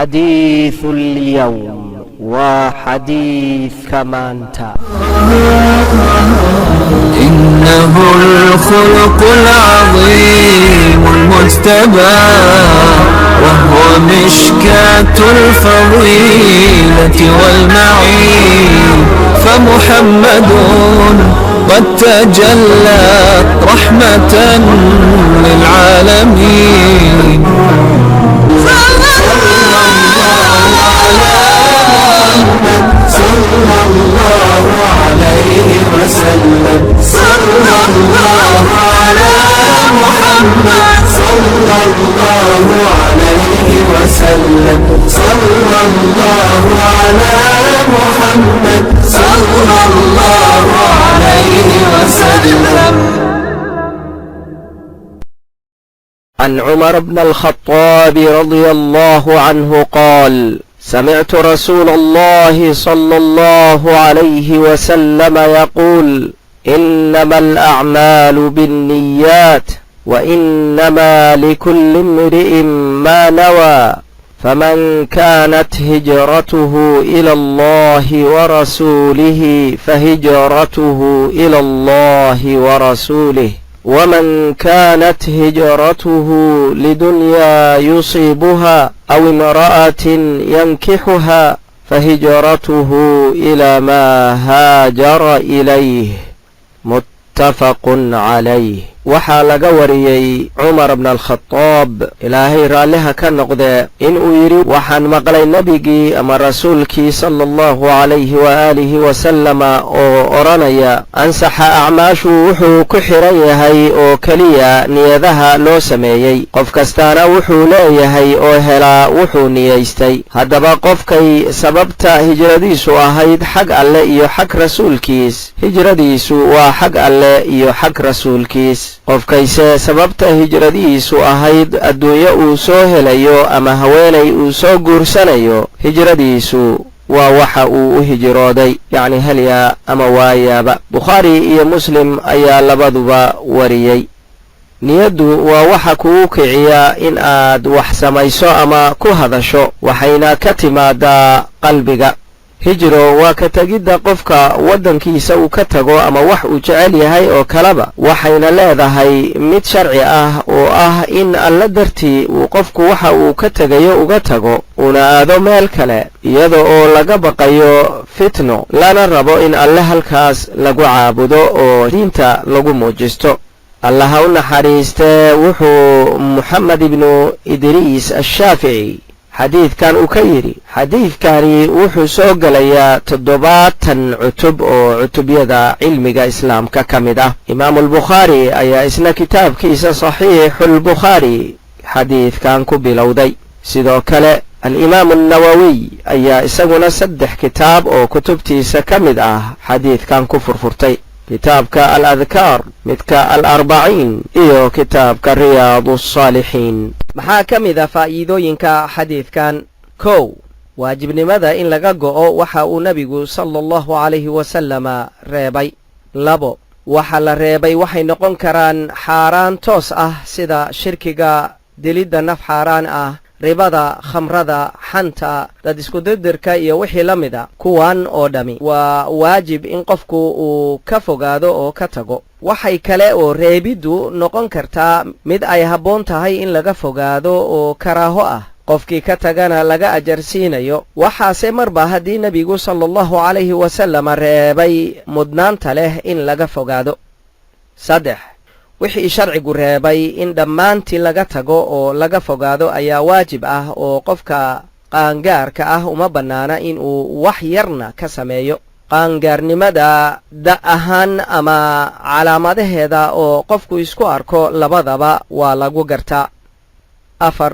حديث اليوم وحديث كمانتا. إنه الخلق العظيم المجتبى وهو مشكاة الفضيلة والمعين فمحمد قد تجلى رحمة للعالمين صلى الله عليه وسلم صلى الله على محمد صلى الله عليه وسلم صلى الله على محمد صلى الله عليه وسلم. عن عمر بن الخطاب رضي الله عنه قال: سمعت رسول الله صلى الله عليه وسلم يقول: إنما الأعمال بالنيات وإنما لكل امرئ ما نوى، فمن كانت هجرته إلى الله ورسوله فهجرته إلى الله ورسوله، ومن كانت هجرته لدنيا يصيبها أو امرأة ينكحها فهجرته إلى ما هاجر إليه. متفق عليه. waxaa laga wariyey cumar bn alkhadaab ilaahay raalliha ka noqdee inuu yidhi waxaan maqlay nebigii ama rasuulkii sala allahu calayhi waaalihi wasalama oo odhanaya: ansaxa acmaashu wuxuu ku xidhan yahay oo keliya niyadaha loo sameeyey, qof kastaana wuxuu leeyahay oo helaa wuxuu niyaystay. haddaba qofkay sababta hijradiisu ahayd xag alle iyo xag rasuulkiis, hijradiisu waa xag alle iyo xag rasuulkiis. qofkayse sababta hijradiisu ahayd adduunyo uu soo helayo ama haweenay uu soo guursanayo, hijradiisu waa waxa uu u hijrooday, yacni helyaa ama waayaaba. bukhaari iyo muslim ayaa labaduba wariyey. niyaddu waa waxa kugu kiciya in aad wax samayso ama ku hadasho, waxayna ka timaadaa qalbiga. hijro waa ka tegidda qofka waddankiisa uu ka tago ama wax uu jecel yahay oo kaleba, waxayna leedahay mid sharci ah oo ah in alle dartii uu qofku waxa uu ka tegayo uga tago una aado meel kale, iyada oo laga baqayo fitno, lana rabo in alle halkaas lagu caabudo oo diinta lagu muujisto. allaha u naxariistee wuxuu moxamed ibnu idriis ashaafici xadiidkan uu ka yidhi: xadiidkani wuxuu soo gelayaa 70 cutub oo cutubyada cilmiga islaamka ka mid ah. imaamulbukhaari ayaa isna kitaabkiisa saxiixulbukhaari xadiidkan ku bilowday. sidoo kale alimaamu annawowiy ayaa isaguna 3 kitaab oo kutubtiisa ka mid ah xadiidkan ku furfurtay: kitaabka al-adkaar, midka al-arbaciin, iyo kitaabka riyaadu saalixiin. maxaa ka mid a faa'iidooyinka xadiidkan? 1. waajibnimada in laga go'o waxa uu nebigu sala allahu calayhi wasalama reebay. 2. waxa la reebay waxay noqon karaan xaaraan toos ah sida shirkiga, dilidda naf xaaraan ah, ribada, khamrada, xanta, dad iskudirdirka iyo wixii la mida. kuwan oo dhammi waa waajib in qofku uu ka fogaado oo ka tago. waxay kale oo reebiddu noqon kartaa mid ay habboon tahay in laga fogaado oo karaaho ah, qofkii ka tagana laga ajarsiinayo. waxaase marba haddii nebigu sala allahu calayhi wasalama reebay mudnaanta leh in laga fogaado. 3. wixii sharcigu reebay in dhammaantii laga tago oo laga fogaado ayaa waajib ah oo qofka qaangaarka ah uma bannaana inuu wax yarna ka sameeyo. qaangaarnimada da' ahaan ama calaamadaheeda oo qofku isku arko labadaba waa lagu gartaa. 4.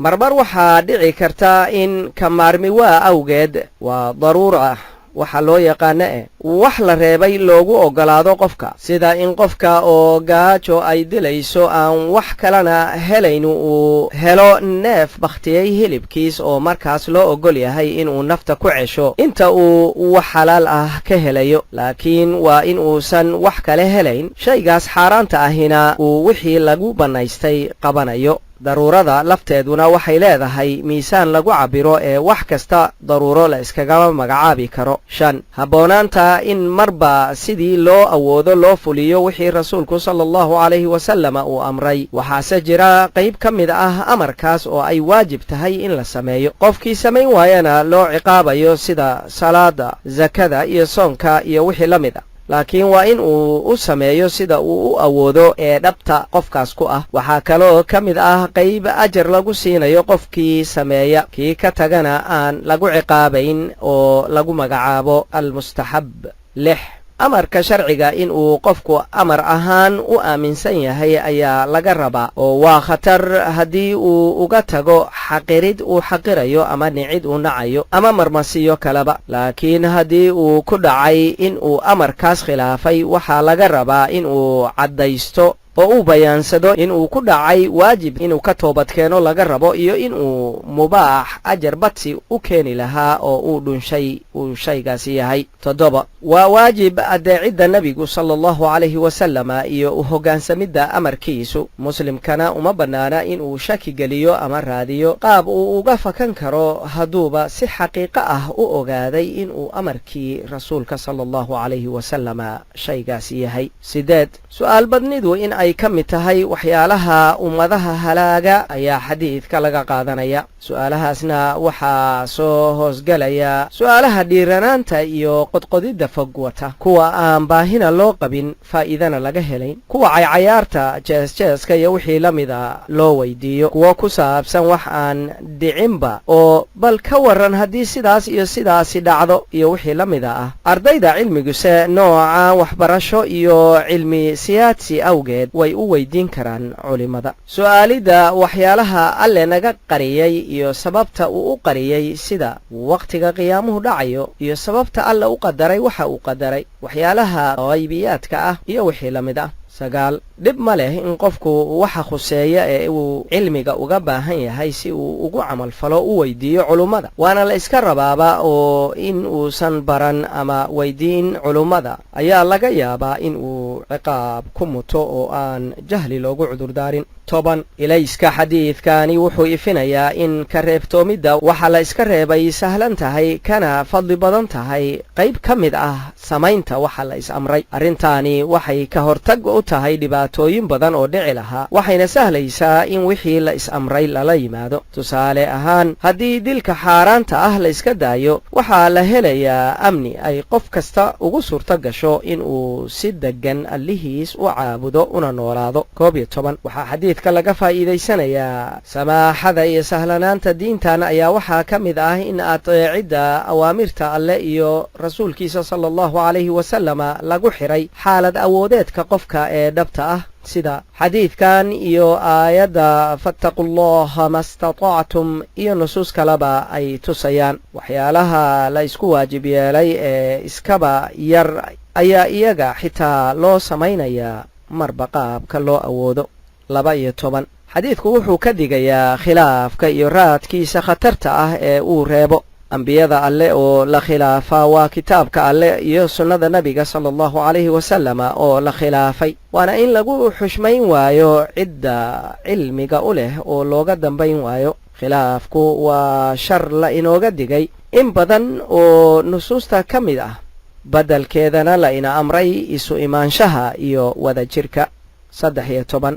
marmar waxaa dhici karta in ka maarmi waa awgeed, waa daruur ah waxa loo yaqaana wax la reebay loogu oggolaado qofka, sida in qofka oo gaajo ay dilayso aan wax kalena helaynu uu helo neef bakhtiyey hilibkiis oo markaas loo oggol yahay inuu nafta ku cesho inta uu wax xalaal ah ka helayo. laakiin waa in uusan wax kale helayn, shaygaas xaaraanta ahina uu wixii lagu bannaystay qabanayo. daruurada lafteeduna waxay leedahay miisaan lagu cabiro ee wax kasta daruuro la iskagama magacaabi karo. 5 habboonaanta in marba sidii loo awoodo loo fuliyo wixii rasuulku sallallahu calayhi wasallam uu amray, waxaase jira qayb ka mid ah amarkaas oo ay waajib tahay in la sameeyo, qofkii samayn waayana loo ciqaabayo sida salaada, zakada iyo soonka iyo wixii la mid ah. laakiin waa in uu u sameeyo sida uu u awoodo ee dhabta qofkaas ku ah. waxaa kaloo ka mid ah qayb ajar lagu siinayo qofkii sameeya, kii ka tagana aan lagu ciqaabayn oo lagu magacaabo almustaxab. 6 amarka sharciga in uu qofku amar ahaan u aaminsan yahay ayaa laga rabaa, oo waa khatar haddii uu uga tago xaqirid uu xaqirayo ama nicid uu nacayo ama marmasiyo kaleba. laakiin haddii uu ku dhacay in uu amarkaas khilaafay, waxaa laga rabaa in uu caddaysto oo uu bayaansado in uu ku dhacay waajib inuu ka toobadkeeno laga rabo, iyo in uu mubaax ajar badsi u keeni lahaa oo uu dhunshay uu shaygaasi yahay. 7 waa waajib adeecidda nebigu sallallahu calayhi wasallama iyo u hoggaansamidda amarkiisu. muslimkana uma bannaana in uu shaki geliyo ama raadiyo qaab uu uga fakan karo hadduuba si xaqiiqo ah u ogaaday in uu amarkii rasuulka sallallahu calayhi wasallama shaygaasi yahay. 8 su'aal badnidu in ay ka mid tahay waxyaalaha ummadaha halaaga ayaa xadiidka laga qaadanaya. su'aalahaasna waxaa soo hoosgelaya su'aalaha dhiiranaanta iyo qodqodidda fog wata, kuwa aan baahina loo qabin faa'iidana laga helayn, kuwa caycayaarta jeesjeeska iyo wixii la mida loo weydiiyo, kuwo ku saabsan wax aan dhicinba oo bal ka warran haddii sidaas iyo sidaasi dhacdo iyo wixii la mida ah. ardayda cilmiguse nooca waxbarasho iyo cilmi siyaadsi awgeed way u weydiin karaan culimada. su'aalidda waxyaalaha alle naga qariyey iyo sababta uu u qariyey, sida waqtiga qiyaamuhu dhacayo iyo sababta alle u qadaray waxa uu qadaray, waxyaalaha qaybiyaadka ah iyo wixii la mid ah. 9 dhib ma leh in qofku waxa khuseeya ee uu cilmiga uga baahan yahay si uu ugu camal falo u weydiiyo culummada, waana la iska rabaaba oo in uusan baran ama weydiin culummada ayaa laga yaabaa in uu ciqaab ku muto oo aan jahli loogu cudurdaarin. 10 ilayska xadiidkani wuxuu ifinayaa in ka reebtoomidda waxa la iska reebay sahlan tahay kana fadli badan tahay qayb ka mid ah samaynta waxa la is amray. arrintaani waxay ka hortag u tahay dhibaatooyin badan oo dhici lahaa, waxayna sahlaysaa in wixii la is amray lala yimaado. tusaale ahaan, haddii dilka xaaraanta ah la iska daayo, waxaa la helayaa amni ay qof kasta ugu suurto gasho in uu si deggan allihiis u caabudo una noolaado. 11 waxaa xadiidka laga faa'iidaysanayaa samaaxada iyo sahlanaanta diintan ayaa waxaa ka mid ah in adeecidda awaamirta alle iyo rasuulkiisa sallallahu calayhi wasallama lagu xiray xaalad awoodeedka qofka ee dhabta ah, sida xadiidkan iyo aayadda fattaqullaha mastatactum iyo nusuus kaleba ay tusayaan. waxyaalaha la isku waajib yeelay ee iskaba yar ayaa iyaga xitaa loo samaynayaa marba qaabka loo awoodo. 12 xadiidku wuxuu ka digayaa khilaafka iyo raadkiisa khatarta ah ee uu reebo. ambiyada alle oo la khilaafaa waa kitaabka alle iyo sunnada nebiga sallallahu calayhi wasallama oo la khilaafay, waana in lagu xushmayn waayo cidda cilmiga u leh oo looga dambayn waayo. khilaafku waa shar la inooga digay in badan oo nusuusta ka mid ah, badalkeedana la ina amray isu imaanshaha iyo wada jirka. 13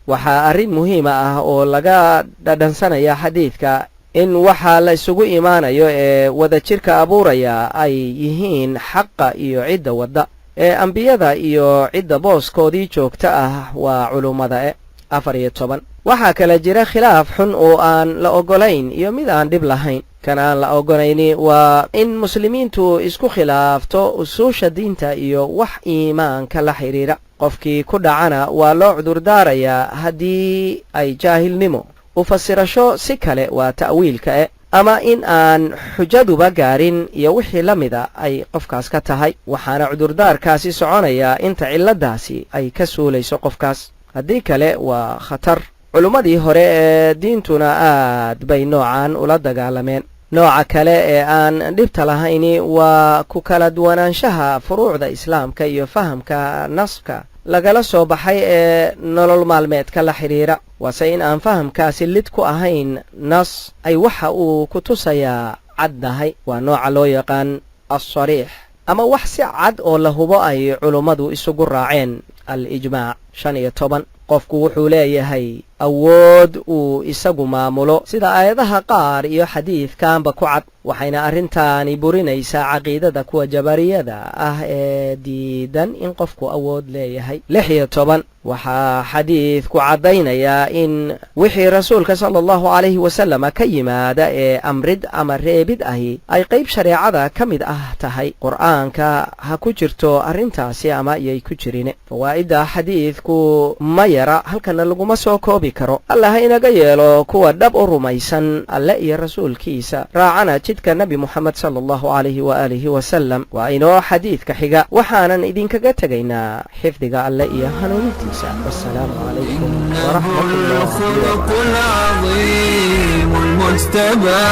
waxaa arrin muhiima ah oo laga dhadhansanaya xadiidka in waxa la isugu imaanayo ee wada jirka abuuraya ay yihiin xaqa iyo cidda wadda ee ambiyada iyo cidda booskoodii joogta ah waa culummada. 14 waxaa kala jira khilaaf xun oo aan la ogolayn iyo mid aan dhib lahayn. kan aan la ogolayni waa in muslimiintu isku khilaafto usuusha diinta iyo wax iimaanka la xidhiira. qofkii ku dhacana waa loo cudurdaarayaa haddii ay jaahilnimo u fasirasho si kale waa ta'wiilka ama in aan xujaduba gaarin iyo wixii la mida ay qofkaas ka tahay, waxaana cudurdaarkaasi soconayaa inta cilladaasi ay ka suulayso qofkaas. haddii kale waa khatar. culummadii hore ee diintuna aad bay noocan ula dagaalameen. nooca kale ee aan dhibta lahayni waa ku kala duwanaanshaha furuucda islaamka iyo fahamka naska lagala soo baxay ee nolol maalmeedka la xidhiira waase in aan fahamkaasi lid ku ahayn nas ay waxa uu ku tusayaa caddahay waa nooca loo yaqaan as-sariix ama wax si cad oo la hubo ay culummadu isugu raaceen al-ijmaac 15 qofku wuxuu leeyahay awood uu isagu maamulo sida aayadaha qaar iyo xadiidkaanba ku cad waxayna arrintaani burinaysaa caqiidada kuwa jabariyada ah ee diidan in qofku awood leeyahay 16 waxaa xadiidku caddaynayaa in wixii rasuulka sala allahu calayhi wasallam ka yimaada ee amrid ama reebid ahi ay qayb shareecada ka mid ah tahay qur'aanka ha ku jirto arrintaasi ama iyay ku jirin fawaa'idda xadiidku ma yara halkana laguma soo koobi karo allah inaga yeelo kuwa dhab u rumaysan alle iyo rasuulkiisa raacana jidka nabi muxamed sala allahu calayhi waaalihi wasallam waa inoo xadiidka xiga waxaanan idinkaga tegaynaa xifdiga alle iyo hanuunintiisa والسلام عليكم ورحمة الله الخلق العظيم المجتبى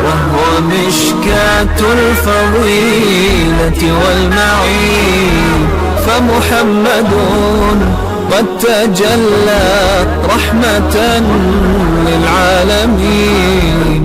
وهو مشكاة الفضيلة والمعين فمحمد قد تجلى رحمة للعالمين